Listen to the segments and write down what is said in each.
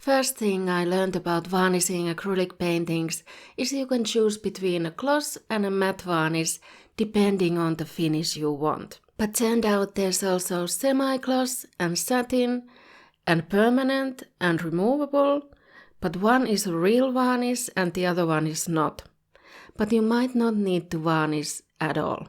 First thing I learned about varnishing acrylic paintings is you can choose between a gloss and a matte varnish depending on the finish you want. But turned out there's also semi-gloss and satin and permanent and removable, but one is a real varnish and the other one is not. But you might not need to varnish at all.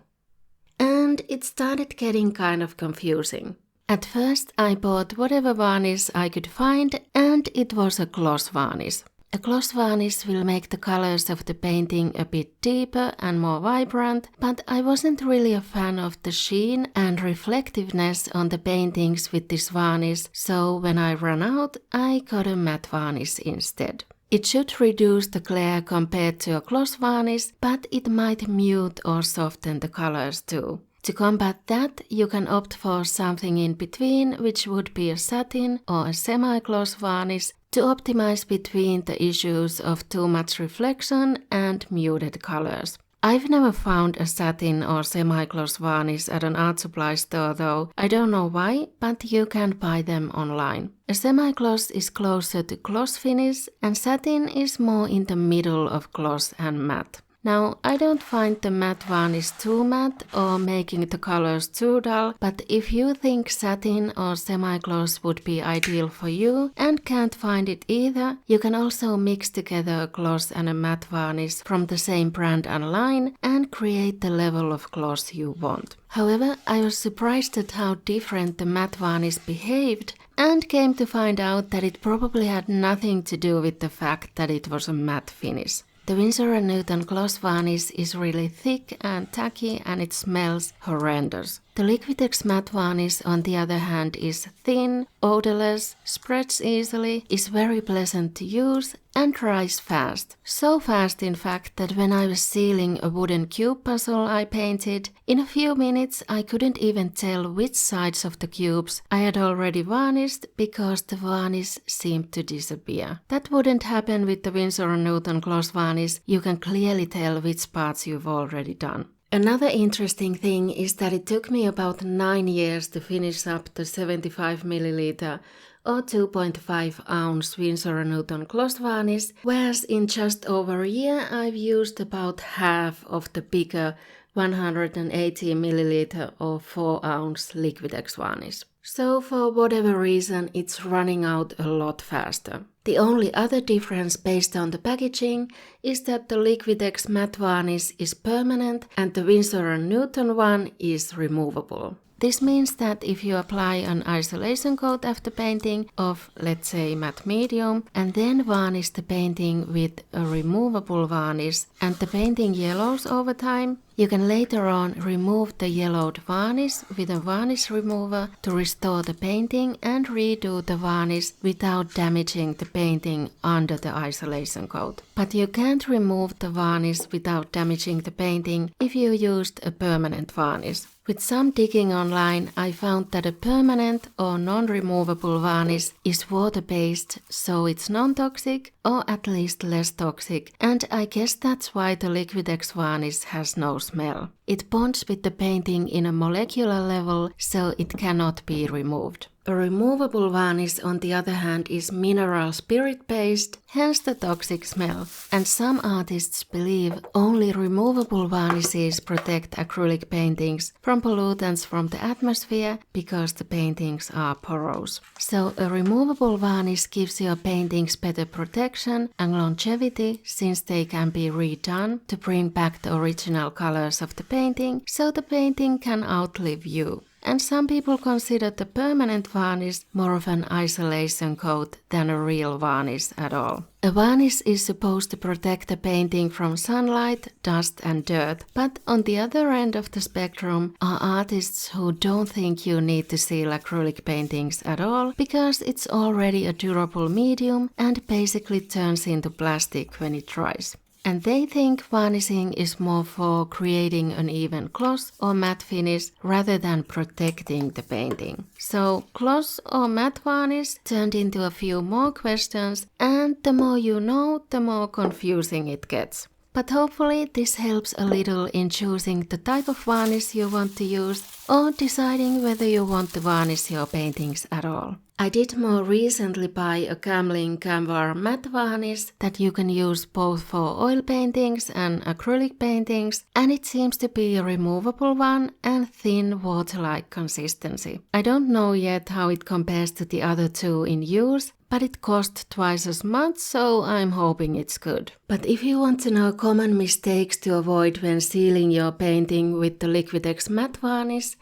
And it started getting kind of confusing. At first I bought whatever varnish I could find and it was a gloss varnish. A gloss varnish will make the colors of the painting a bit deeper and more vibrant, but I wasn't really a fan of the sheen and reflectiveness on the paintings with this varnish, so when I ran out, I got a matte varnish instead. It should reduce the glare compared to a gloss varnish, but it might mute or soften the colors too. To combat that, you can opt for something in between, which would be a satin or a semi-gloss varnish, to optimize between the issues of too much reflection and muted colors. I've never found a satin or semi-gloss varnish at an art supply store though. I don't know why, but you can buy them online. A semi-gloss is closer to gloss finish and satin is more in the middle of gloss and matte. Now, I don't find the matte varnish too matte or making the colors too dull, but if you think satin or semi-gloss would be ideal for you and can't find it either, you can also mix together a gloss and a matte varnish from the same brand and line and create the level of gloss you want. However, I was surprised at how different the matte varnish behaved and came to find out that it probably had nothing to do with the fact that it was a matte finish. The Winsor & Newton gloss varnish is really thick and tacky and it smells horrendous. The Liquitex matte varnish on the other hand is thin, odorless, spreads easily, is very pleasant to use and dries fast. So fast in fact that when I was sealing a wooden cube puzzle I painted, in a few minutes I couldn't even tell which sides of the cubes I had already varnished because the varnish seemed to disappear. That wouldn't happen with the Winsor & Newton gloss varnish. You can clearly tell which parts you've already done. Another interesting thing is that it took me about 9 years to finish up the 75 ml or 2.5 ounce Winsor & Newton gloss varnish, whereas in just over a year I've used about half of the bigger 180 ml or 4 ounce Liquitex varnish. So for whatever reason it's running out a lot faster. The only other difference based on the packaging is that the Liquitex matte varnish is permanent and the Winsor & Newton one is removable. This means that if you apply an isolation coat after painting of, let's say, matte medium and then varnish the painting with a removable varnish and the painting yellows over time, you can later on remove the yellowed varnish with a varnish remover to restore the painting and redo the varnish without damaging the painting under the isolation coat. But you can't remove the varnish without damaging the painting if you used a permanent varnish. With some digging online, I found that a permanent or non-removable varnish is water-based, so it's non-toxic or at least less toxic, and I guess that's why the Liquitex varnish has no smell. It bonds with the painting in a molecular level, so it cannot be removed. A removable varnish, on the other hand, is mineral spirit-based, hence the toxic smell. And some artists believe only removable varnishes protect acrylic paintings from pollutants from the atmosphere because the paintings are porous. So a removable varnish gives your paintings better protection and longevity since they can be redone to bring back the original colors of the painting, so the painting can outlive you. And some people consider the permanent varnish more of an isolation coat than a real varnish at all. A varnish is supposed to protect the painting from sunlight, dust and dirt, but on the other end of the spectrum are artists who don't think you need to seal acrylic paintings at all because it's already a durable medium and basically turns into plastic when it dries. And they think varnishing is more for creating an even gloss or matte finish rather than protecting the painting. So gloss or matte varnish turned into a few more questions, and the more you know, the more confusing it gets. But hopefully this helps a little in choosing the type of varnish you want to use or deciding whether you want to varnish your paintings at all. I did more recently buy a Gamblin Gamvar matte varnish that you can use both for oil paintings and acrylic paintings, and it seems to be a removable one and thin water-like consistency. I don't know yet how it compares to the other two in use, but it cost twice as much, so I'm hoping it's good. But if you want to know common mistakes to avoid when sealing your painting with the Liquitex matte varnish,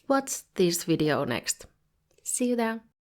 watch this video next. See you there!